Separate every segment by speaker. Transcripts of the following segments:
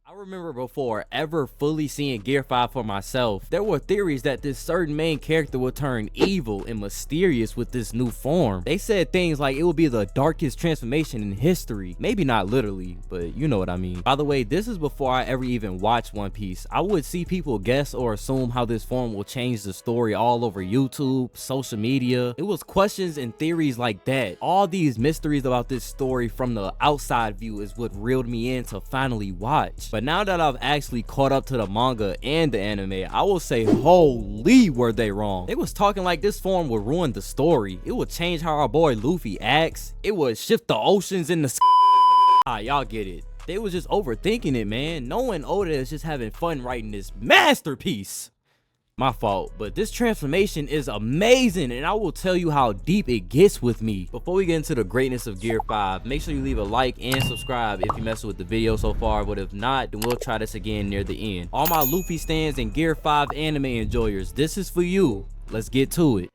Speaker 1: I remember before ever fully seeing Gear 5 for myself, there were theories that this certain main character would turn evil and mysterious with this new form. They said things like it would be the darkest transformation in history. Maybe not literally, but you know what I mean. By the way, this is before I ever even watched One Piece. I would see people guess or assume how this form will change the story all over YouTube, social media. It was questions and theories like that. All these mysteries about this story from the outside view is what reeled me in to finally watch. But now that I've actually caught up to the manga and the anime, I will say, holy were they wrong. They was talking like this form would ruin the story. It would change how our boy Luffy acts. It would shift the oceans in the sky. Y'all get it. They was just overthinking it, man. Knowing Oda is just having fun writing this masterpiece. My fault, but this transformation is amazing, and I will tell you how deep it gets with me. Before we get into the greatness of Gear 5, make sure you leave a like and subscribe if you mess with the video so far, but if not, then we'll try this again near the end. All my Luffy stans and Gear 5 anime enjoyers, this is for you. Let's get to it.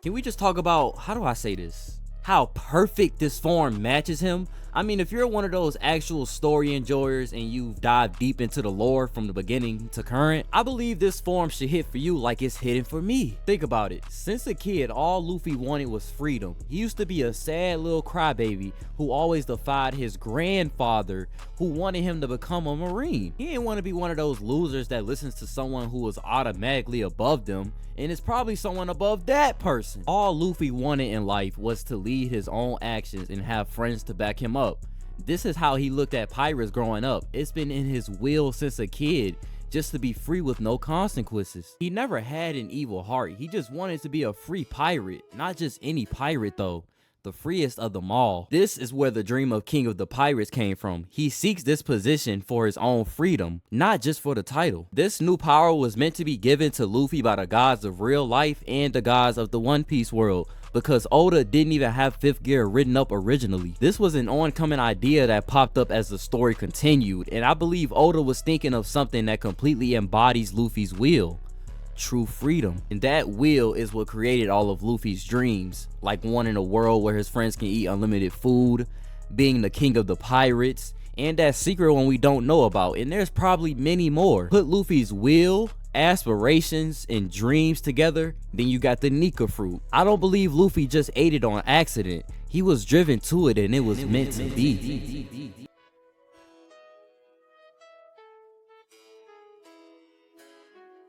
Speaker 1: Can we just talk about, how do I say this? How perfect this form matches him? I mean, if you're one of those actual story enjoyers and you've dived deep into the lore from the beginning to current, I believe this form should hit for you like it's hitting for me. Think about it. Since a kid, all Luffy wanted was freedom. He used to be a sad little crybaby who always defied his grandfather who wanted him to become a Marine. He didn't want to be one of those losers that listens to someone who was automatically above them, and it's probably someone above that person. All Luffy wanted in life was to lead his own actions and have friends to back him up. This is how he looked at pirates growing up. It's been in his will since a kid, just to be free with no consequences. He never had an evil heart. He just wanted to be a free pirate. Not just any pirate though, the freest of them all. This is where the dream of King of the Pirates came from. He seeks this position for his own freedom, not just for the title. This new power was meant to be given to Luffy by the gods of real life and the gods of the One Piece world, because Oda didn't even have fifth gear written up originally. This was an oncoming idea that popped up as the story continued, and I believe Oda was thinking of something that completely embodies Luffy's will. True freedom. And that will is what created all of Luffy's dreams, like wanting a world where his friends can eat unlimited food, being the king of the pirates, and that secret one we don't know about, and there's probably many more. Put Luffy's will, aspirations, and dreams together, then you got the Nika fruit. I don't believe Luffy just ate it on accident. He was driven to it, and it was meant to be.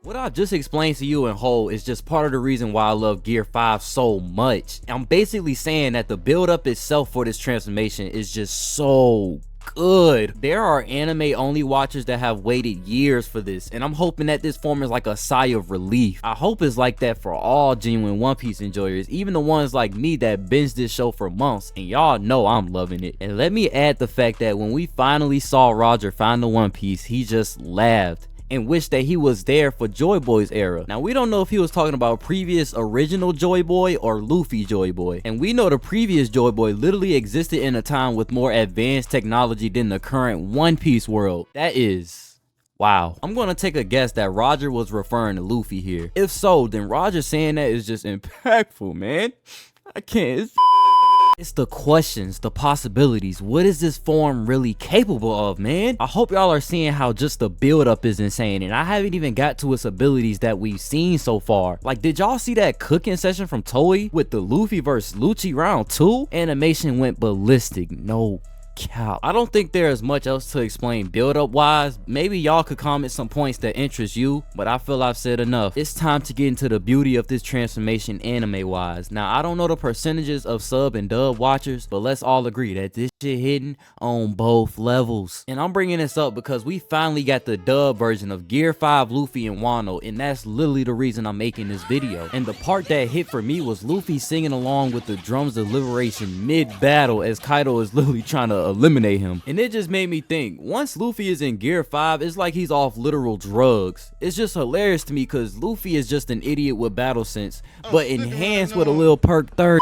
Speaker 1: What I just explained to you in whole is just part of the reason why I love Gear 5 so much. I'm basically saying that the build up itself for this transformation is just so good. There are anime only watchers that have waited years for this, and I'm hoping that this form is like a sigh of relief. I hope it's like that for all genuine One Piece enjoyers, even the ones like me that binged this show for months, and y'all know I'm loving it. And let me add the fact that when we finally saw Roger find the One Piece, he just laughed and wished that he was there for Joy Boy's era. Now, we don't know if he was talking about previous original Joy Boy or Luffy Joy Boy, and we know the previous Joy Boy literally existed in a time with more advanced technology than the current One Piece world. That is wow. I'm gonna take a guess that Roger was referring to Luffy here. If so, then Roger saying that is just impactful, man. I can't. It's the questions, the possibilities. What is this form really capable of, man? I hope y'all are seeing how just the build up is insane, and I haven't even got to its abilities that we've seen so far. Like, did y'all see that cooking session from Toei with the Luffy vs Luchi round 2? Animation went ballistic, no cap. I don't think there is much else to explain build up wise. Maybe y'all could comment some points that interest you, but I feel I've said enough. It's time to get into the beauty of this transformation anime wise. Now, I don't know the percentages of sub and dub watchers, but let's all agree that this shit hitting on both levels. And I'm bringing this up because we finally got the dub version of Gear 5 Luffy and Wano, and that's literally the reason I'm making this video. And the part that hit for me was Luffy singing along with the drums of liberation mid-battle as Kaido is literally trying to eliminate him. And it just made me think, once Luffy is in Gear 5, it's like he's off literal drugs. It's just hilarious to me because Luffy is just an idiot with battle sense, but enhanced with a little perk third.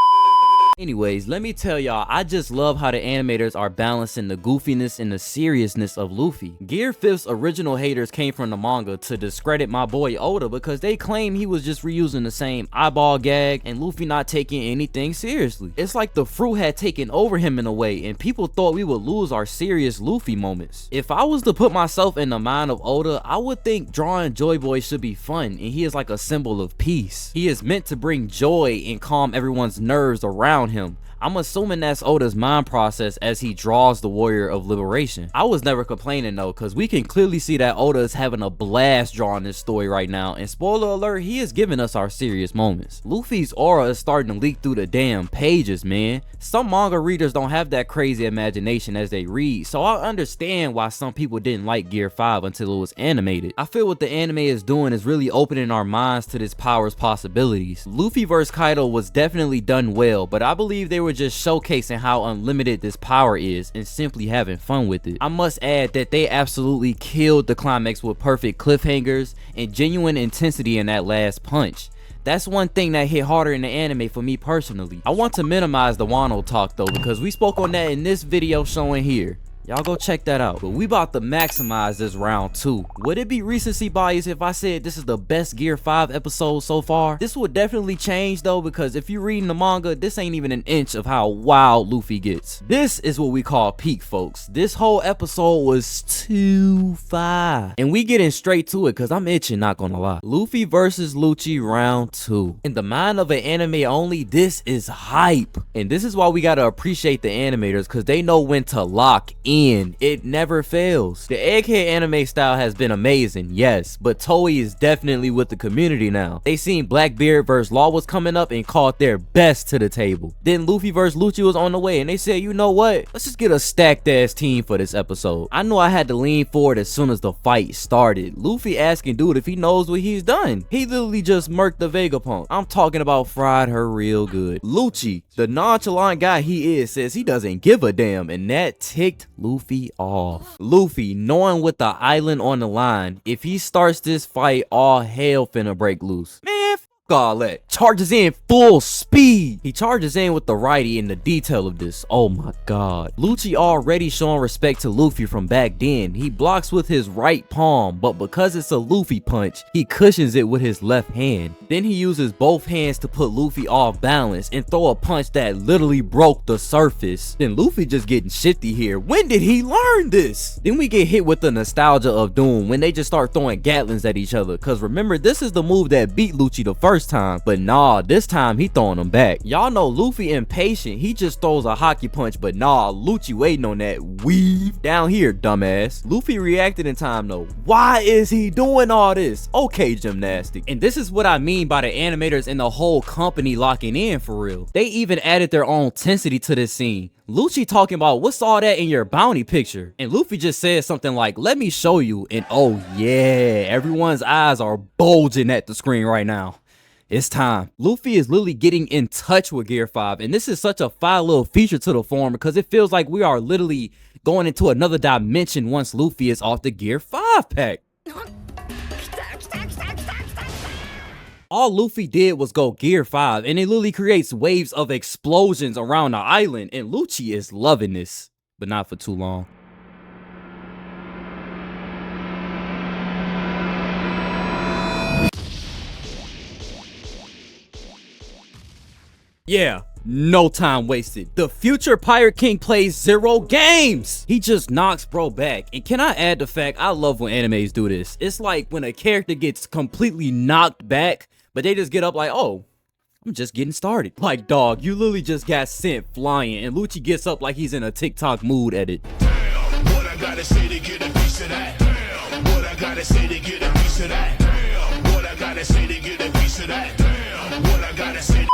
Speaker 1: Anyways, let me tell y'all, I just love how the animators are balancing the goofiness and the seriousness of Luffy. Gear 5's original haters came from the manga to discredit my boy Oda because they claim he was just reusing the same eyeball gag and Luffy not taking anything seriously. It's like the fruit had taken over him in a way and people thought we would lose our serious Luffy moments. If I was to put myself in the mind of Oda, I would think drawing Joy Boy should be fun and he is like a symbol of peace. He is meant to bring joy and calm everyone's nerves around him. I'm assuming that's Oda's mind process as he draws the Warrior of Liberation. I was never complaining though, cause we can clearly see that Oda is having a blast drawing this story right now, and spoiler alert, he is giving us our serious moments. Luffy's aura is starting to leak through the damn pages, man. Some manga readers don't have that crazy imagination as they read, so I understand why some people didn't like Gear 5 until it was animated. I feel what the anime is doing is really opening our minds to this power's possibilities. Luffy vs Kaido was definitely done well, but I believe they were just showcasing how unlimited this power is and simply having fun with it. I must add that they absolutely killed the climax with perfect cliffhangers and genuine intensity in that last punch. That's one thing that hit harder in the anime for me personally. I want to minimize the Wano talk though, because we spoke on that in this video showing here. Y'all go check that out. But we about to maximize this round 2. Would it be recency bias if I said this is the best Gear 5 episode so far? This would definitely change though, because if you're reading the manga, this ain't even an inch of how wild Luffy gets. This is what we call peak, folks. This whole episode was too fire. And we getting straight to it because I'm itching, not gonna lie. Luffy versus Luchi round 2. In the mind of an anime only, this is hype. And this is why we gotta appreciate the animators, because they know when to lock in. It never fails. The egghead anime style has been amazing, yes, but Toei is definitely with the community now. They seen Blackbeard vs Law was coming up and called their best to the table. Then Luffy vs Luchi was on the way and they said, you know what, let's just get a stacked ass team for this episode. I knew I had to lean forward as soon as the fight started. Luffy asking dude if he knows what he's done. He literally just murked the Vegapunk. I'm talking about fried her real good. Luchi, the nonchalant guy he is, says he doesn't give a damn, and that ticked Luffy off. Luffy, knowing with the island on the line, if he starts this fight, all hell finna break loose. Man, f all that. Charges in full speed. He charges in with the righty, and the detail of this, oh my god. Luchi already showing respect to Luffy from back then. He blocks with his right palm, but because it's a Luffy punch, he cushions it with his left hand. Then he uses both hands to put Luffy off balance and throw a punch that literally broke the surface. Then Luffy just getting shifty here. When did he learn this? Then we get hit with the nostalgia of Doom when they just start throwing Gatlins at each other, cause remember, this is the move that beat Luchi the first time, but nah, this time he throwing them back. Y'all know Luffy impatient, he just throws a hockey punch, but nah, Luchi waiting on that weave. Down here, dumbass. Luffy reacted in time though. Why is he doing all this? Okay, gymnastic. And this is what I mean by the animators and the whole company locking in for real. They even added their own intensity to this scene. Luchi talking about, what's all that in your bounty picture? And Luffy just said something like, let me show you. And oh yeah, everyone's eyes are bulging at the screen right now. It's time. Luffy is literally getting in touch with Gear 5, and this is such a fire little feature to the form because it feels like we are literally going into another dimension once Luffy is off the Gear 5 pack. All Luffy did was go Gear 5, and it literally creates waves of explosions around the island, and Luchi is loving this, but not for too long. Yeah, no time wasted. The future Pirate King plays 0 games. He just knocks bro back. And can I add the fact, I love when animes do this. It's like when a character gets completely knocked back, but they just get up like, oh, I'm just getting started. Like, dog, you literally just got sent flying, and Luchi gets up like he's in a TikTok mood edit.
Speaker 2: Damn, what I gotta say to get a piece of that. Damn, what I gotta say to get a piece of that. Damn, what I gotta say to get a piece of that. Damn, what I gotta say.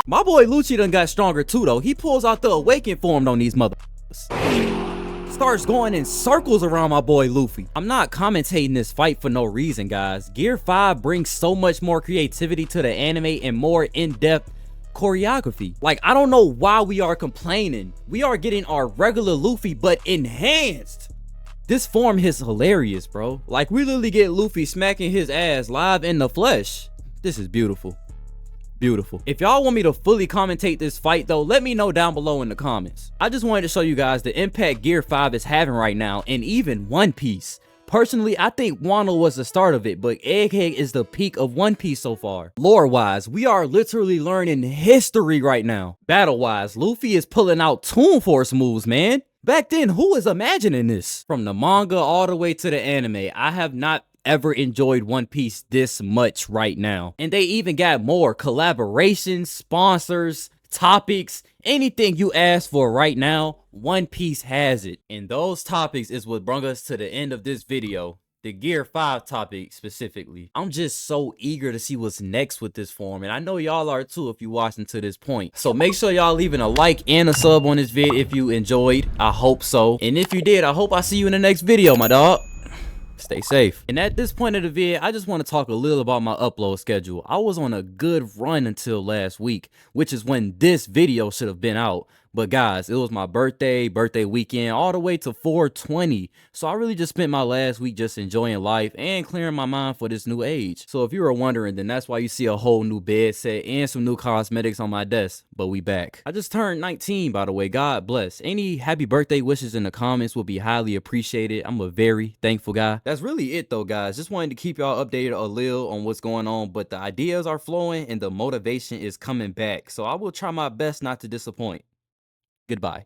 Speaker 1: My boy Luchi done got stronger too though. He pulls out the awakened form on these motherfuckers. Starts going in circles around my boy Luffy. I'm not commentating this fight for no reason, guys. Gear 5 brings so much more creativity to the anime and more in-depth choreography. Like, I don't know why we are complaining. We are getting our regular Luffy but enhanced. This form is hilarious, bro. Like, we literally get Luffy smacking his ass live in the flesh. This is beautiful. Beautiful. If y'all want me to fully commentate this fight though, let me know down below in the comments. I just wanted to show you guys the impact Gear 5 is having right now, and even One Piece. Personally, I think Wano was the start of it, but Egghead is the peak of One Piece so far. Lore-wise, we are literally learning history right now. Battle-wise, Luffy is pulling out Toon Force moves, man. Back then, who was imagining this? From the manga all the way to the anime, I have not ever enjoyed One Piece this much right now. And they even got more collaborations, sponsors, topics, anything you ask for right now, One Piece has it. And those topics is what brought us to the end of this video. The Gear 5 topic specifically. I'm just so eager to see what's next with this form, and I know y'all are too if you watching to this point. So make sure y'all leaving a like and a sub on this vid if you enjoyed. I hope so. And if you did, I hope I see you in the next video, my dog. Stay safe. And at this point of the vid, I just want to talk a little about my upload schedule. I was on a good run until last week, which is when this video should have been out. But guys, it was my birthday weekend, all the way to 420. So I really just spent my last week just enjoying life and clearing my mind for this new age. So if you were wondering, then that's why you see a whole new bed set and some new cosmetics on my desk. But we back. I just turned 19, by the way. God bless. Any happy birthday wishes in the comments will be highly appreciated. I'm a very thankful guy. That's really it though, guys. Just wanted to keep y'all updated a little on what's going on, but the ideas are flowing and the motivation is coming back. So I will try my best not to disappoint. Goodbye.